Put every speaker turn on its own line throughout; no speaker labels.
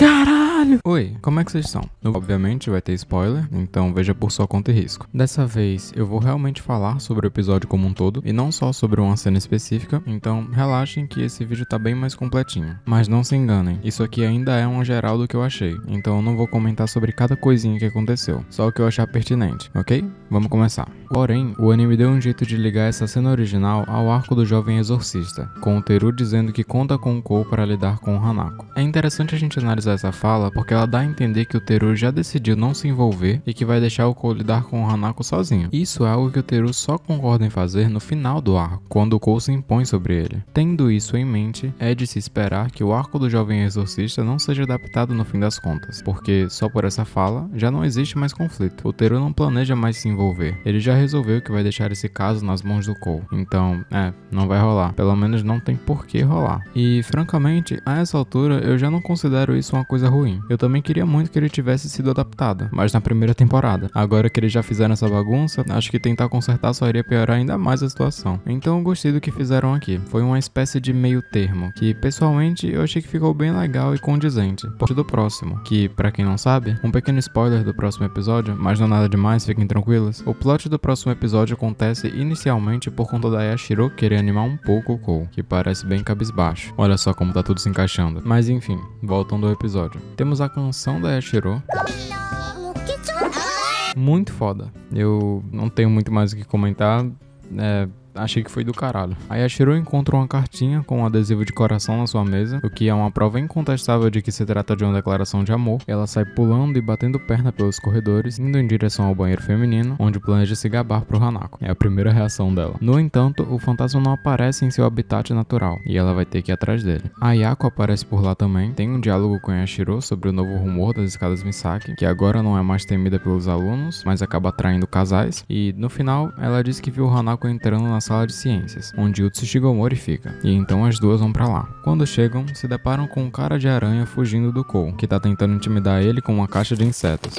Caralho! Oi, como é que vocês estão? Obviamente vai ter spoiler, então veja por sua conta e risco. Dessa vez eu vou realmente falar sobre o episódio como um todo e não só sobre uma cena específica, então relaxem que esse vídeo tá bem mais completinho. Mas não se enganem, isso aqui ainda é um geral do que eu achei, então eu não vou comentar sobre cada coisinha que aconteceu, só o que eu achar pertinente, ok? Vamos começar. Porém, o anime deu um jeito de ligar essa cena original ao arco do jovem exorcista, com o Teru dizendo que conta com o Kou para lidar com o Hanako. É interessante a gente analisar essa fala porque ela dá a entender que o Teru já decidiu não se envolver e que vai deixar o Kou lidar com o Hanako sozinho. Isso é algo que o Teru só concorda em fazer no final do arco, quando o Kou se impõe sobre ele. Tendo isso em mente, é de se esperar que o arco do jovem exorcista não seja adaptado no fim das contas, porque só por essa fala já não existe mais conflito. O Teru não planeja mais se envolver, ele já resolveu que vai deixar esse caso nas mãos do Kou. Então, não vai rolar. Pelo menos não tem por que rolar. E, francamente, a essa altura eu já não considero isso uma coisa ruim. Eu também queria muito que ele tivesse sido adaptado, mas na primeira temporada. Agora que eles já fizeram essa bagunça, acho que tentar consertar só iria piorar ainda mais a situação. Então eu gostei do que fizeram aqui. Foi uma espécie de meio termo, que pessoalmente eu achei que ficou bem legal e condizente. Parte do próximo, que, pra quem não sabe, um pequeno spoiler do próximo episódio, mas não nada demais, fiquem tranquilos. O plot do próximo episódio acontece inicialmente por conta da Yashiro querer animar um pouco o Kou, que parece bem cabisbaixo. Olha só como tá tudo se encaixando. Mas enfim, voltando ao episódio. Temos a canção da Yashiro. Muito foda. Eu não tenho muito mais o que comentar. Achei que foi do caralho. A Yashiro encontra uma cartinha com um adesivo de coração na sua mesa, o que é uma prova incontestável de que se trata de uma declaração de amor. Ela sai pulando e batendo perna pelos corredores, indo em direção ao banheiro feminino, onde planeja se gabar pro Hanako. É a primeira reação dela. No entanto, o fantasma não aparece em seu habitat natural, e ela vai ter que ir atrás dele. A Yako aparece por lá também, tem um diálogo com a Yashiro sobre o novo rumor das escadas Misaki, que agora não é mais temida pelos alunos, mas acaba atraindo casais, e no final, ela diz que viu o Hanako entrando na sala de ciências, onde o Tsushigomori fica, e então as duas vão pra lá. Quando chegam, se deparam com um cara de aranha fugindo do Kou, que tá tentando intimidar ele com uma caixa de insetos.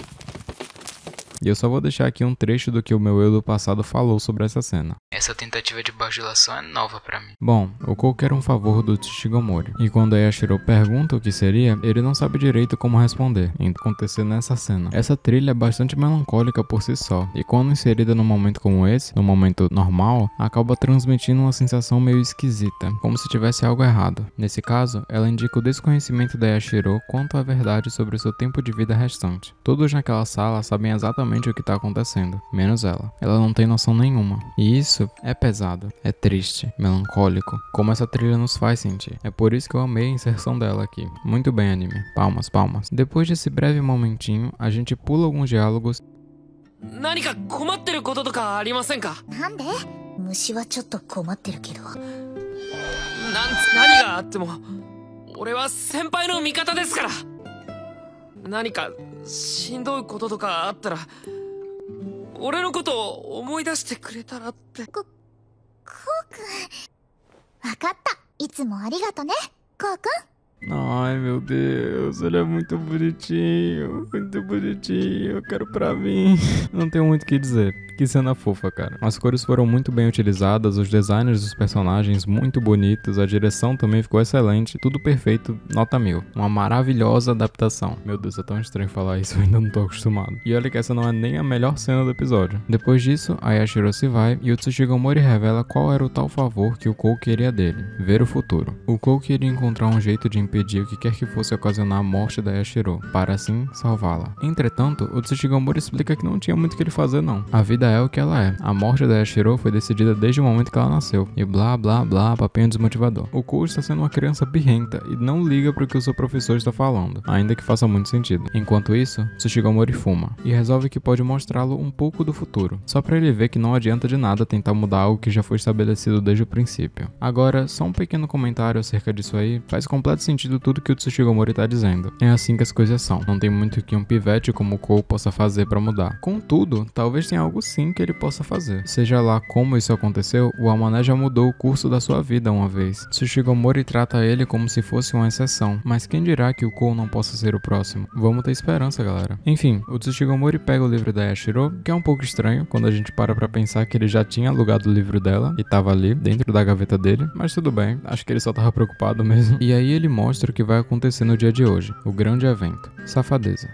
E eu só vou deixar aqui um trecho do que o meu eu do passado falou sobre essa cena. Essa tentativa de bajulação é nova pra mim. Bom, o Kou quer um favor do Tsushigomori, e quando a Yashiro pergunta o que seria, ele não sabe direito como responder, indo acontecer nessa cena. Essa trilha é bastante melancólica por si só, e quando inserida num momento como esse, num momento normal, acaba transmitindo uma sensação meio esquisita, como se tivesse algo errado. Nesse caso, ela indica o desconhecimento da Yashiro quanto à verdade sobre o seu tempo de vida restante. Todos naquela sala sabem exatamente o que tá acontecendo, menos ela. Ela não tem noção nenhuma. E isso é pesado, é triste, melancólico, como essa trilha nos faz sentir. É por isso que eu amei a inserção dela aqui. Muito bem, anime. Palmas, palmas. Depois desse breve momentinho, a gente pula alguns diálogos.
何か困ってることとかありませんか？
なんで？虫はちょっと困ってるけど。
何があっても俺は先輩の味方ですから。何かしんどいこととかあったら俺のことを思い出してくれたらって。
こうくん。わかった。いつもありがとね、こうくん。
Ai meu Deus, ele é muito bonitinho, eu quero pra mim. Não tenho muito o que dizer, que cena fofa, cara. As cores foram muito bem utilizadas, os designs dos personagens muito bonitos, a direção também ficou excelente, tudo perfeito, nota 1000. Uma maravilhosa adaptação. Meu Deus, é tão estranho falar isso, eu ainda não tô acostumado. E olha que essa não é nem a melhor cena do episódio. Depois disso, a Yashiro se vai e o Tsushigomori revela qual era o tal favor que o Kou queria dele, ver o futuro. O Kou queria encontrar um jeito de impedir o que quer que fosse ocasionar a morte da Yashiro, para assim salvá-la. Entretanto, o Tsushigomori explica que não tinha muito o que ele fazer não. A vida é o que ela é. A morte da Yashiro foi decidida desde o momento que ela nasceu. E blá blá blá, papinho desmotivador. O Kou está sendo uma criança birrenta e não liga para o que o seu professor está falando, ainda que faça muito sentido. Enquanto isso, Tsushigomori fuma e resolve que pode mostrá-lo um pouco do futuro, só para ele ver que não adianta de nada tentar mudar algo que já foi estabelecido desde o princípio. Agora, só um pequeno comentário acerca disso aí, faz completo sentido tudo que o Tsushigomori tá dizendo. É assim que as coisas são. Não tem muito que um pivete como o Kou possa fazer pra mudar. Contudo, talvez tenha algo assim que ele possa fazer. Seja lá como isso aconteceu, o Amané já mudou o curso da sua vida uma vez. Tsuchigomori trata ele como se fosse uma exceção, mas quem dirá que o Kou não possa ser o próximo? Vamos ter esperança, galera. Enfim, o Tsuchigomori pega o livro da Yashiro, que é um pouco estranho quando a gente para pra pensar que ele já tinha alugado o livro dela e tava ali, dentro da gaveta dele, mas tudo bem, acho que ele só tava preocupado mesmo. E aí ele mostra o que vai acontecer no dia de hoje, o grande evento, Safadeza.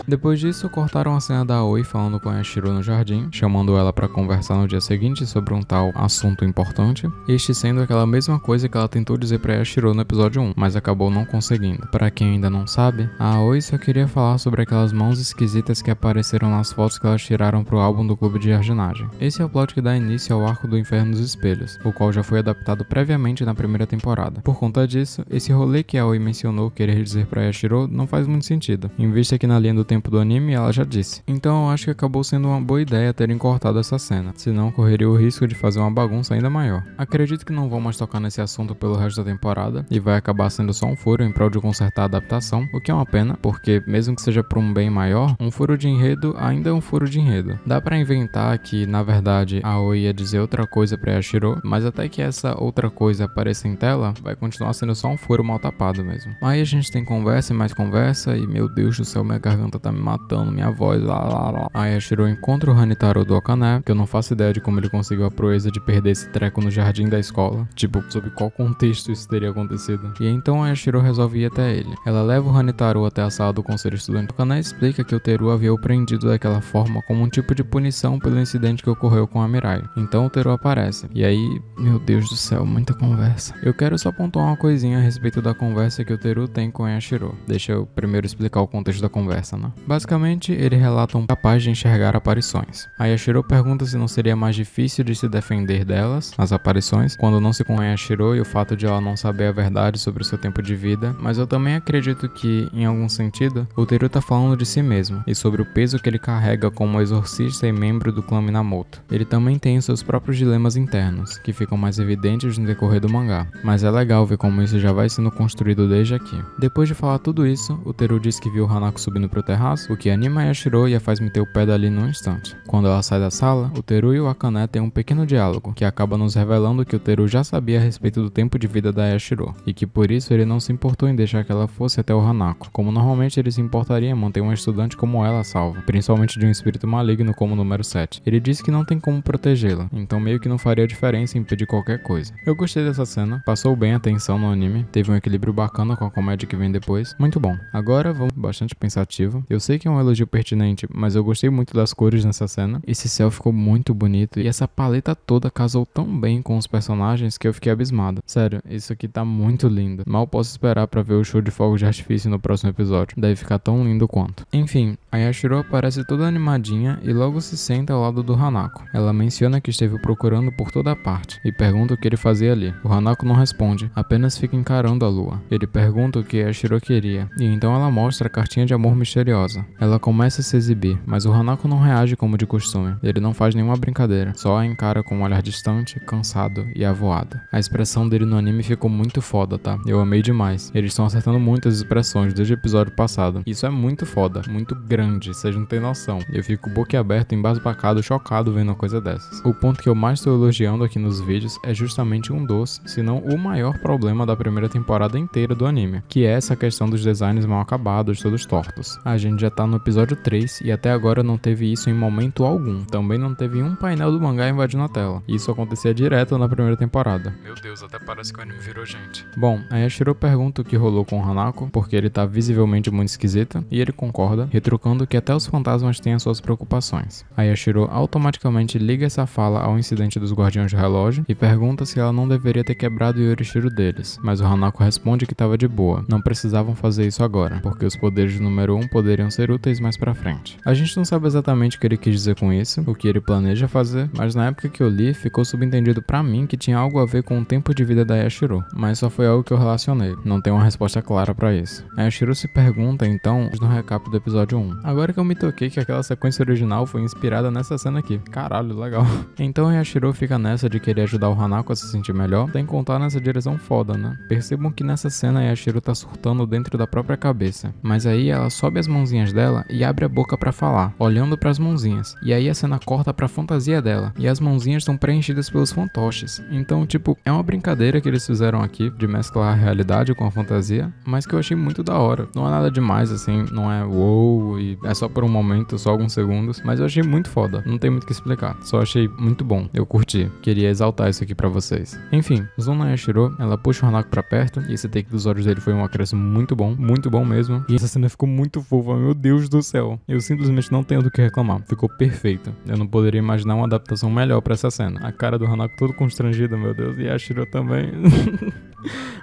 Depois disso, cortaram a cena da Aoi falando com a Yashiro no jardim, chamando ela pra conversar no dia seguinte sobre um tal assunto importante, este sendo aquela mesma coisa que ela tentou dizer pra Yashiro no episódio 1, mas acabou não conseguindo. Pra quem ainda não sabe, a Aoi só queria falar sobre aquelas mãos esquisitas que apareceram nas fotos que elas tiraram pro álbum do clube de jardinagem. Esse é o plot que dá início ao arco do Inferno dos Espelhos, o qual já foi adaptado previamente na primeira temporada. Por conta disso, esse rolê que a Aoi mencionou querer dizer pra Yashiro não faz muito sentido, em vista que na linha do tempo do anime ela já disse. Então eu acho que acabou sendo uma boa ideia terem cortado essa cena, senão correria o risco de fazer uma bagunça ainda maior. Acredito que não vão mais tocar nesse assunto pelo resto da temporada e vai acabar sendo só um furo em prol de consertar a adaptação, o que é uma pena, porque mesmo que seja por um bem maior, um furo de enredo ainda é um furo de enredo. Dá pra inventar que na verdade a Aoi ia dizer outra coisa pra Yashiro, mas até que essa outra coisa apareça em tela, vai continuar sendo só um furo mal tapado mesmo. Aí a gente tem conversa e mais conversa e meu Deus do céu, minha garganta tá me matando, minha voz, lá. Aí a Yashiro encontra o Hanitaro do Akane, que eu não faço ideia de como ele conseguiu a proeza de perder esse treco no jardim da escola, tipo, sob qual contexto isso teria acontecido. E então a Yashiro resolve ir até ele. Ela leva o Hanitaro até a sala do conselho estudante. O Akane explica que o Teru havia o prendido daquela forma como um tipo de punição pelo incidente que ocorreu com a Mirai. Então o Teru aparece. E aí, meu Deus do céu, muita conversa. Eu quero só pontuar uma coisinha a respeito da conversa que o Teru tem com a Yashiro. Deixa eu primeiro explicar o contexto da conversa, né? Basicamente, ele relata um capaz de enxergar aparições. A Yashiro pergunta se não seria mais difícil de se defender delas, as aparições, quando não se conhece a Yashiro e o fato de ela não saber a verdade sobre o seu tempo de vida, mas eu também acredito que, em algum sentido, o Teru tá falando de si mesmo e sobre o peso que ele carrega como exorcista e membro do clã Minamoto. Ele também tem os seus próprios dilemas internos, que ficam mais evidentes no decorrer do mangá, mas é legal ver como isso já vai sendo construído desde aqui. Depois de falar tudo isso, o Teru diz que viu o Hanako subindo pro terraço, o que anima a Yashiro e a faz meter o pé dali num instante. Quando ela sai da sala, o Teru e o Akane têm um pequeno diálogo, que acaba nos revelando que o Teru já sabia a respeito do tempo de vida da Yashiro, e que por isso ele não se importou em deixar que ela fosse até o Hanako, como normalmente ele se importaria em manter uma estudante como ela salva, principalmente de um espírito maligno como o número 7. Ele disse que não tem como protegê-la, então meio que não faria diferença impedir qualquer coisa. Eu gostei dessa cena, passou bem a tensão no anime, teve um equilíbrio bacana com a comédia que vem depois, muito bom. Agora vamos bastante pensativo. Eu sei que é um elogio pertinente, mas eu gostei muito das cores nessa cena. Esse céu ficou muito bonito e essa paleta toda casou tão bem com os personagens que eu fiquei abismado. Sério, isso aqui tá muito lindo. Mal posso esperar pra ver o show de fogos de artifício no próximo episódio. Deve ficar tão lindo quanto. Enfim, a Yashiro aparece toda animadinha e logo se senta ao lado do Hanako. Ela menciona que esteve procurando por toda parte e pergunta o que ele fazia ali. O Hanako não responde, apenas fica encarando a lua. Ele pergunta o que a Yashiro queria e então ela mostra a cartinha de amor misteriosa. Ela começa a se exibir, mas o Hanako não reage como de costume. Ele não faz nenhuma brincadeira, só a encara com um olhar distante, cansado e avoado. A expressão dele no anime ficou muito foda, tá? Eu amei demais. Eles estão acertando muitas expressões desde o episódio passado. Isso é muito foda, muito grande, vocês não tem noção. Eu fico boquiaberto, embasbacado, chocado vendo uma coisa dessas. O ponto que eu mais estou elogiando aqui nos vídeos é justamente um dos, se não o maior problema da primeira temporada inteira do anime, que é essa questão dos designs mal acabados, todos tortos. A gente já tá no episódio 3 e até agora não teve isso em momento algum. Também não teve um painel do mangá invadindo a tela. Isso acontecia direto na primeira temporada. Meu Deus, até parece que o anime virou gente. Bom, a Yashiro pergunta o que rolou com o Hanako, porque ele tá visivelmente muito esquisito, e ele concorda, retrucando que até os fantasmas têm as suas preocupações. A Yashiro automaticamente liga essa fala ao incidente dos Guardiões do Relógio e pergunta se ela não deveria ter quebrado o Yorishiro deles, mas o Hanako responde que tava de boa, não precisavam fazer isso agora, porque os poderes do número 1 poderiam poderiam ser úteis mais pra frente. A gente não sabe exatamente o que ele quis dizer com isso, o que ele planeja fazer, mas na época que eu li, ficou subentendido pra mim que tinha algo a ver com o tempo de vida da Yashiro, mas só foi algo que eu relacionei, não tem uma resposta clara pra isso. A Yashiro se pergunta então no recap do episódio 1. Agora que eu me toquei que aquela sequência original foi inspirada nessa cena aqui. Caralho, legal. Então a Yashiro fica nessa de querer ajudar o Hanako a se sentir melhor, sem contar nessa direção foda, né? Percebam que nessa cena a Yashiro tá surtando dentro da própria cabeça, mas aí ela sobe as mãozinhas dela e abre a boca pra falar, olhando pras mãozinhas. E aí a cena corta pra fantasia dela, e as mãozinhas estão preenchidas pelos fantoches. Então, tipo, é uma brincadeira que eles fizeram aqui, de mesclar a realidade com a fantasia, mas que eu achei muito da hora. Não é nada demais, assim, não é uou, e é só por um momento, só alguns segundos, mas eu achei muito foda, não tem muito o que explicar, só achei muito bom, eu curti, queria exaltar isso aqui pra vocês. Enfim, Zuna Yashiro, ela puxa o Hanako pra perto, e esse take dos olhos dele foi um acréscimo muito bom mesmo, e essa cena ficou muito fofa, meu Deus do céu, eu simplesmente não tenho do que reclamar, ficou perfeito, eu não poderia imaginar uma adaptação melhor pra essa cena, a cara do Hanako todo constrangido, meu Deus, e Yashiro também.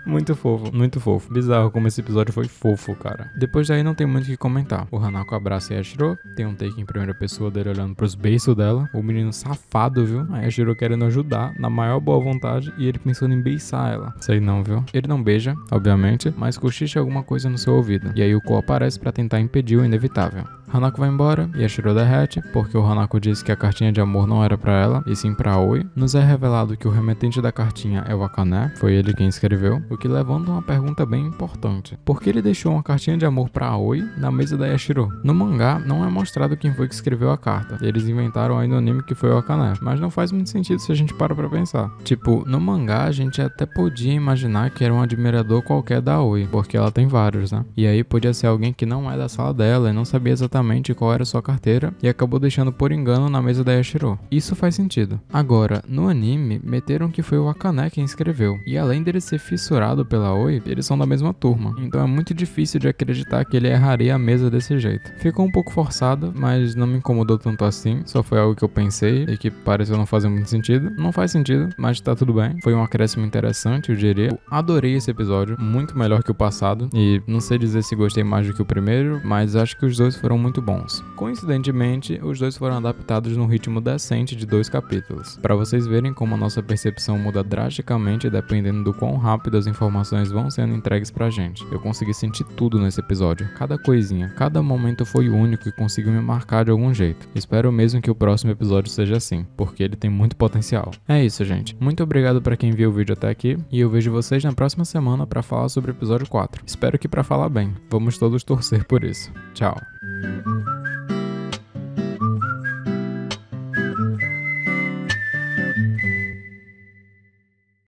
Muito fofo, muito fofo. Bizarro como esse episódio foi fofo, cara. Depois daí não tem muito o que comentar. O Hanako abraça a Yashiro, tem um take em primeira pessoa dele olhando pros beiços dela. O menino safado, viu? A Yashiro querendo ajudar, na maior boa vontade, e ele pensando em beiçar ela. Sei não, viu? Ele não beija, obviamente, mas cochicha alguma coisa no seu ouvido. E aí o Ko aparece pra tentar impedir o inevitável. Hanako vai embora e Yashiro derrete, porque o Hanako disse que a cartinha de amor não era pra ela, e sim pra Aoi. Nos é revelado que o remetente da cartinha é o Akane, foi ele quem escreveu, o que levanta uma pergunta bem importante. Por que ele deixou uma cartinha de amor pra Aoi na mesa da Yashiro? No mangá, não é mostrado quem foi que escreveu a carta. Eles inventaram aí no anime que foi o Akane, mas não faz muito sentido se a gente para pra pensar. Tipo, no mangá a gente até podia imaginar que era um admirador qualquer da Aoi, porque ela tem vários, né? E aí podia ser alguém que não é da sala dela e não sabia exatamente qual era sua carteira e acabou deixando por engano na mesa da Yashiro. Isso faz sentido. Agora, no anime, meteram que foi o Akane quem escreveu. E além dele ser fissurado pela Aoi, eles são da mesma turma. Então é muito difícil de acreditar que ele erraria a mesa desse jeito. Ficou um pouco forçado, mas não me incomodou tanto assim. Só foi algo que eu pensei e que pareceu não fazer muito sentido. Não faz sentido, mas tá tudo bem. Foi um acréscimo interessante, eu diria. Eu adorei esse episódio, muito melhor que o passado. E não sei dizer se gostei mais do que o primeiro, mas acho que os dois foram muito bons. Coincidentemente, os dois foram adaptados num ritmo decente de 2 capítulos, para vocês verem como a nossa percepção muda drasticamente dependendo do quão rápido as informações vão sendo entregues pra gente. Eu consegui sentir tudo nesse episódio, cada coisinha, cada momento foi único e conseguiu me marcar de algum jeito. Espero mesmo que o próximo episódio seja assim, porque ele tem muito potencial. É isso, gente. Muito obrigado pra quem viu o vídeo até aqui, e eu vejo vocês na próxima semana pra falar sobre o episódio 4. Espero que pra falar bem. Vamos todos torcer por isso. Tchau.